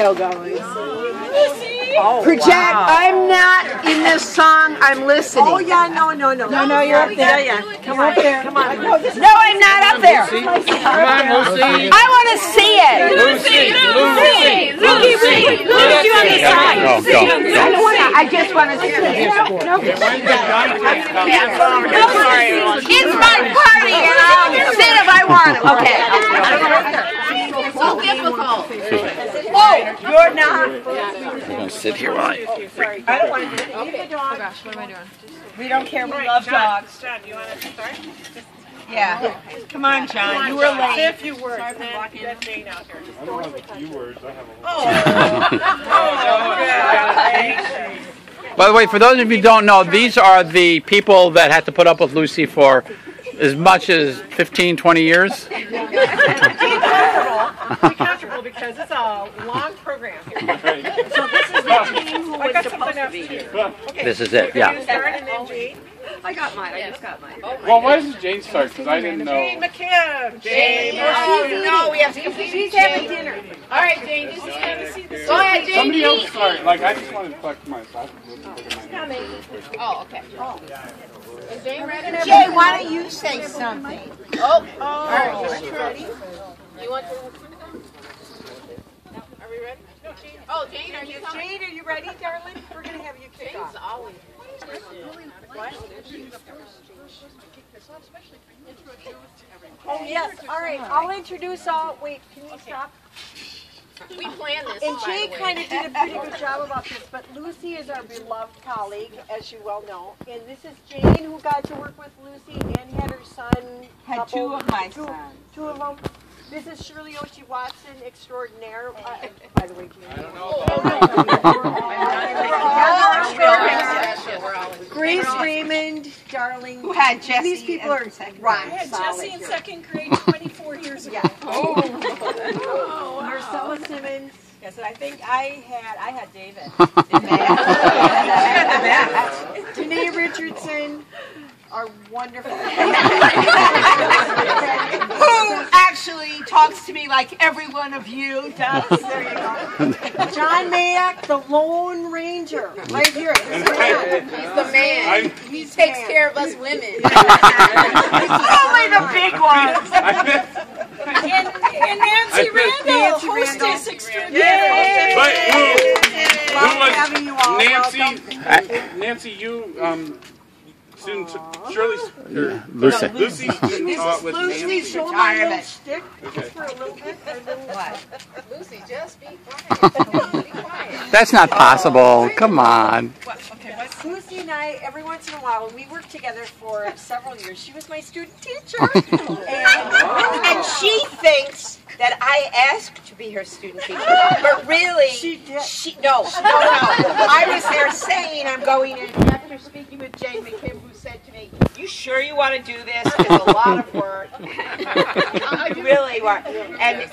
Project. Wow. I'm not in this song. I'm listening. Oh yeah, no, you're up there. Yeah. Come up there. Come on. No, I'm not up there. Come on, Lucy. I want to see it. Lucy on the side. I just want to see it. It's my party, and I'll sit if I want to. Okay. It's so difficult. Oh, you're not. We're going to sit here while I don't want to do it. Okay. Oh gosh, what am I doing? We don't care. We love dogs. John, do you want to start? Yeah. Come on, John. You were late. Say a few words. Sorry for blocking that Jane out here. I don't have a few words. I have a Oh, By the way, for those of you who don't know, these are the people that had to put up with Lucy for as much as 15, 20 years. be comfortable because it's a long program here. So this is the team who was supposed to be here. Okay. This is it, yeah. You start and then Jane. I got mine. I just got mine. Well, why doesn't Jane start? Because I didn't know. Jane McKim. Jane. Oh, no, we have to. She's having dinner. All right, Jane, just go ahead, Jane. Somebody else start. Like, I just wanted to collect my stuff. Oh, okay. Is Jane ready? Jay, why don't you say something? Oh. All right. Ready? You want to? Are we ready? No, Jane. Oh, Jane, are you coming? Jane, are you ready, darling? We're going to have you kick off. Jane's always. Oh yes. All right. I'll introduce all. Wait. Can you stop? We planned this. And by Jay the way. kind of did a pretty good job about this, but Lucy is our beloved colleague, as you well know. And this is Jane, who got to work with Lucy and had her son. Had two of my sons. Two of them. This is Shirley Oshie Watson, extraordinaire. By the way, Jane. I don't know. Grace Raymond, darling. Who had Jesse? These people are rock I had solid Jesse in here. second grade 24 years ago. Oh. Marcella Simmons. Yes, and I think I had David. Janae Richardson, our wonderful. Who actually talks to me like every one of you does? There you go. John Mayak, the Lone Ranger, right here. He's the man. He takes care of us women. Only the big ones. And Nancy Randall, hostess extraordinaire. But who Love was having you all. Welcome. Nancy, you, student, Shirley, Lucy. Lucy, with Lucy, Nancy. show my little stick just for a little bit. Lucy, just be quiet. Be quiet. That's not possible. Come on. Lucy and I, every once in a while, when we worked together for several years, she was my student teacher. And she thinks that I asked to be her student teacher, but really, She did. no. I was there saying I'm going in. After speaking with Jane McKim, who said to me, "You sure you want to do this? It's a lot of work." I really want. And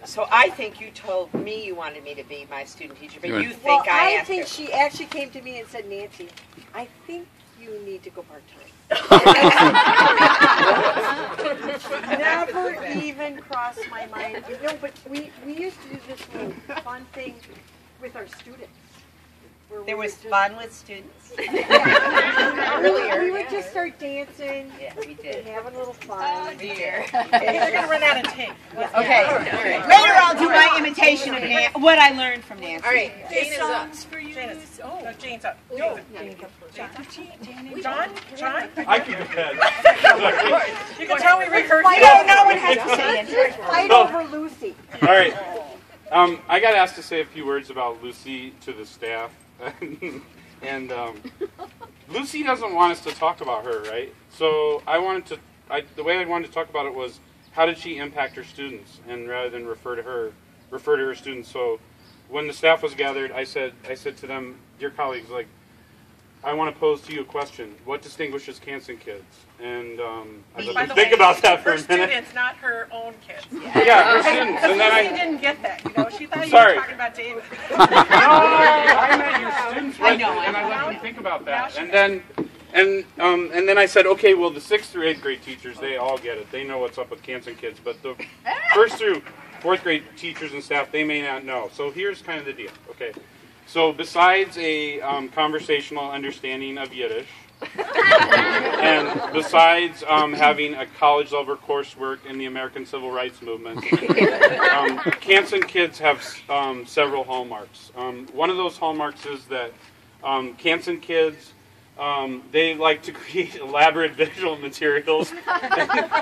so I think you told me you wanted me to be my student teacher, but you think Well, I I asked think her. she actually came to me and said, Nancy, I think you need to go part-time. Never even crossed my mind. No, but we used to do this little fun thing with our students. where There we was would just- fun with students. We would just start dancing Yeah, we and did. having a little fun. Dear. They're going to run out of tape. Okay. Later I'll do my imitation of what I learned from Nancy. All right, Jane is up. Jane is, no, Jane's up. Jane's up. John? I can go ahead. You can tell we rehearsed. No one has to say it. Fight over Lucy. All right. I got asked to say a few words about Lucy to the staff. And Lucy doesn't want us to talk about her, right? So the way I wanted to talk about it was, how did she impact her students? And rather than refer to her students. So when the staff was gathered, I said to them, dear colleagues, like, I want to pose to you a question. What distinguishes Canson kids? And I let them think about that for a minute. Her students, not her own kids. Yeah, her students. And then Lucy didn't get that, you know. She thought you Sorry. were talking about David. No, I meant your students, right? And I let them think about that. And then I said, okay, well, the 6th through 8th grade teachers, they all get it. They know what's up with Canson kids. But the first through fourth grade teachers and staff, they may not know. So here's kind of the deal. Okay. So besides a conversational understanding of Yiddish, and besides having a college-level coursework in the American Civil Rights Movement, Canson kids have several hallmarks. One of those hallmarks is that Canson kids, they like to create elaborate visual materials.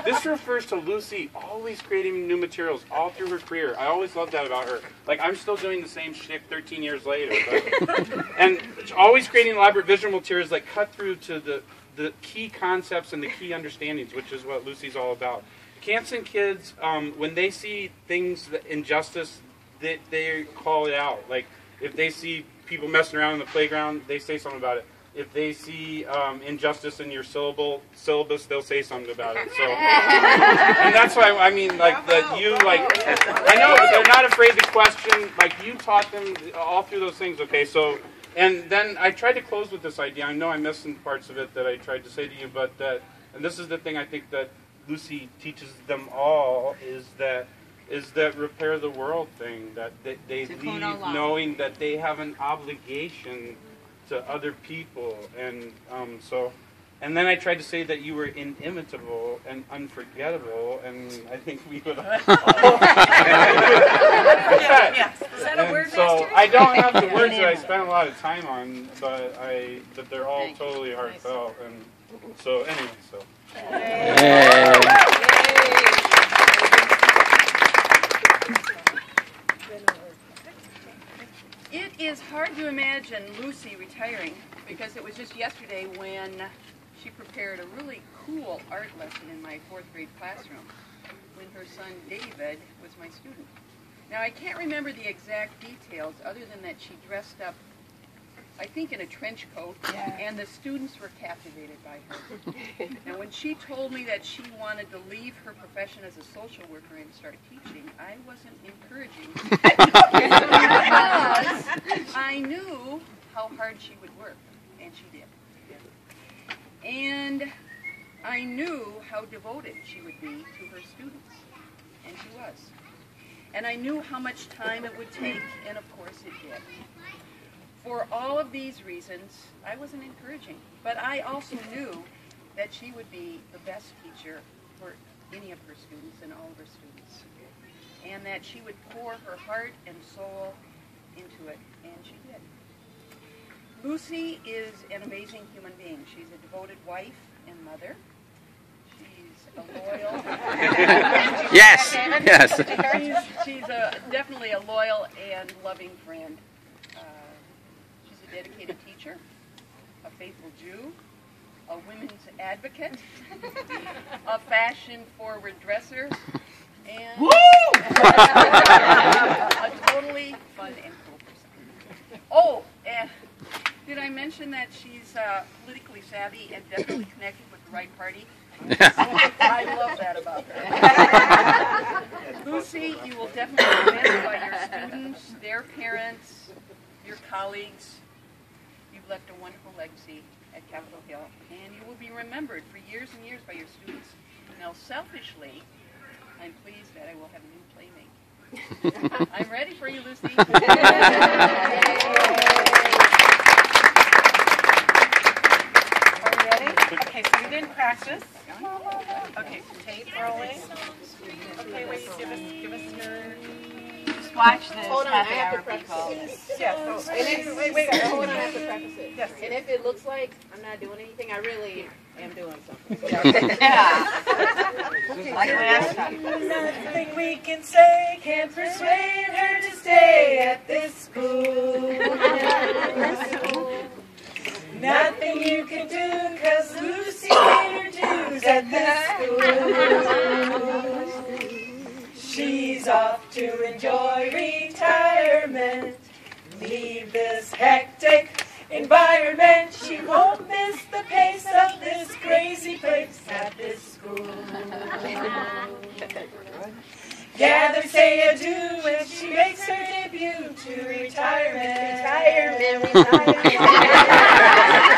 This refers to Lucy always creating new materials all through her career. I always loved that about her. Like, I'm still doing the same shtick 13 years later. But, and always creating elaborate visual materials that cut through to the key concepts and the key understandings, which is what Lucy's all about. Canson kids, when they see things, injustice, they call it out. Like, if they see people messing around in the playground, they say something about it. If they see injustice in your syllabus, they'll say something about it. So, and that's why I mean, like that you like. I know they're not afraid to question. Like you taught them all through those things. Okay, so and then I tried to close with this idea. I know I missed some parts of it that I tried to say to you, but that and this is the thing I think that Lucy teaches them all is that repair the world thing. That they leave knowing that they have an obligation to other people, and and then I tried to say that you were inimitable and unforgettable, and I think we would all Is that a word, so Master? I don't have the words that I spent a lot of time on, but they're all totally heartfelt, and so anyway, so. It is hard to imagine Lucy retiring because it was just yesterday when she prepared a really cool art lesson in my fourth grade classroom when her son David was my student. Now I can't remember the exact details other than that she dressed up, I think in a trench coat, and the students were captivated by her. Now when she told me that she wanted to leave her profession as a social worker and start teaching, I wasn't encouraging because I knew how hard she would work, and she did. And I knew how devoted she would be to her students, and she was. And I knew how much time it would take, and of course it did. For all of these reasons, I wasn't encouraging, but I also knew that she would be the best teacher for any of her students and all of her students, and that she would pour her heart and soul into it, and she did. Lucy is an amazing human being. She's a devoted wife and mother. She's a loyal... Yes, yes. She's definitely a loyal and loving friend. Dedicated teacher, a faithful Jew, a women's advocate, a fashion-forward dresser, and a totally fun and cool person. Oh, and did I mention that she's politically savvy and definitely connected with the right party? I love that about her. Lucy, you will definitely be missed by your students, their parents, your colleagues. You've left a wonderful legacy at Capitol Hill, and you will be remembered for years and years by your students. Now, selfishly, I'm pleased that I will have a new playmate. I'm ready for you, Lucy. Are we ready? Okay, so we didn't practice. Okay, tape rolling. Okay, wait, give us your... Watch this. Hold on, I happy have to hour practice people. it. Yes. And if, wait, hold on, I have to practice it. Yes. And if it looks like I'm not doing anything, I really am doing something. Like last time. Nothing we can say can persuade her to stay at this school. Nothing you can do, 'cause Lucy paid her dues at this school. She's off to enjoy retirement, leave this hectic environment. She won't miss the pace of this crazy place at this school. Gather, say adieu when she makes her debut to retirement.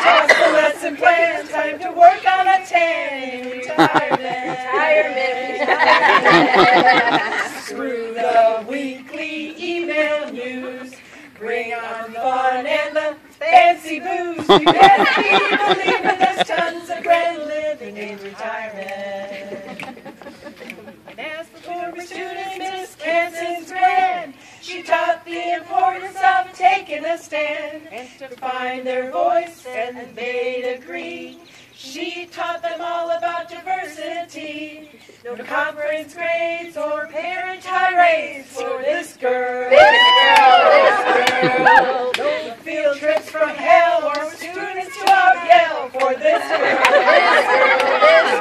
Toss the lesson plan, time to work on a tan in retirement. Screw the news. Bring on the fun and the fancy booze. You best believe it, there's tons of grand living in retirement. And as for former student Miss Kansas Grand, she taught the importance of taking a stand and to find their voice, and they'd agree. She taught them all about diversity. No conference grades or parent tirades for this girl. No field trips from hell or students to out yell for this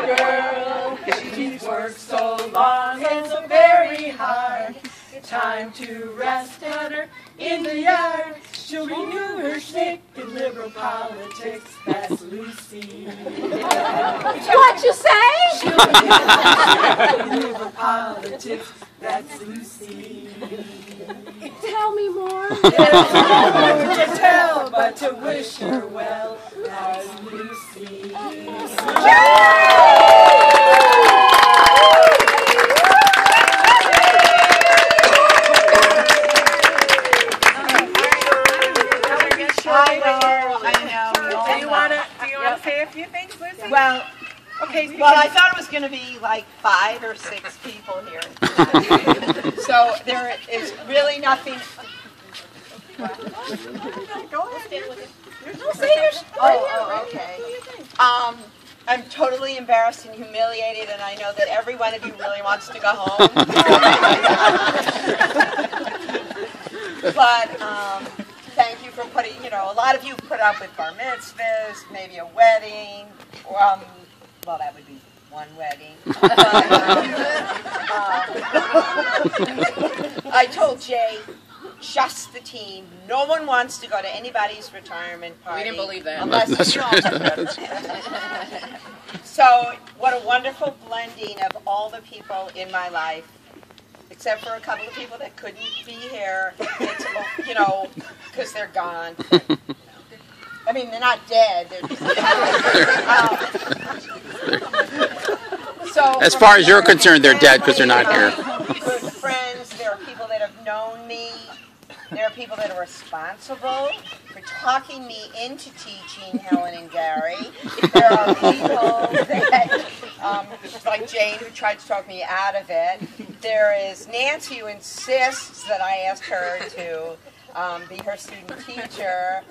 girl. She's worked so long and so very hard. Time to rest at her in the yard. She'll renew her shtick in liberal politics. That's Lucy. What you say? She'll renew her shtick in liberal politics. That's Lucy. Tell me more. There's no more to tell but to wish her well. That's Lucy. Do you want to say a few things, Lucy? Well, Okay. I thought it was going to be like 5 or 6 people here. So there is really nothing. Go ahead. Oh, okay. I'm totally embarrassed and humiliated, and I know that every one of you really wants to go home. But thank you for putting, a lot of you put up with bar mitzvahs, maybe a wedding, or, well, that would be one wedding. But, I told Jay, just the team. No one wants to go to anybody's retirement party. We didn't believe that. Unless you all. So, what a wonderful blending of all the people in my life, except for a couple of people that couldn't be here. It's, because they're gone. I mean, they're not dead. They're just, so, As far as you're concerned, they're dead because they're not here. Good friends. There are people that have known me. There are people that are responsible for talking me into teaching Helen and Gary. There are people that, like Jane, who tried to talk me out of it. There is Nancy, who insists that I ask her to be her student teacher.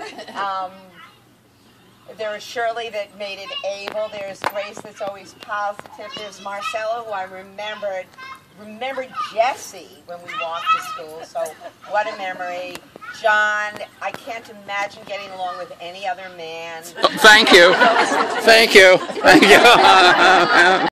There is Shirley that made it able. There's Grace that's always positive. There's Marcella, who I remembered Jesse when we walked to school, so what a memory. John, I can't imagine getting along with any other man. Thank you. Thank you. Thank you.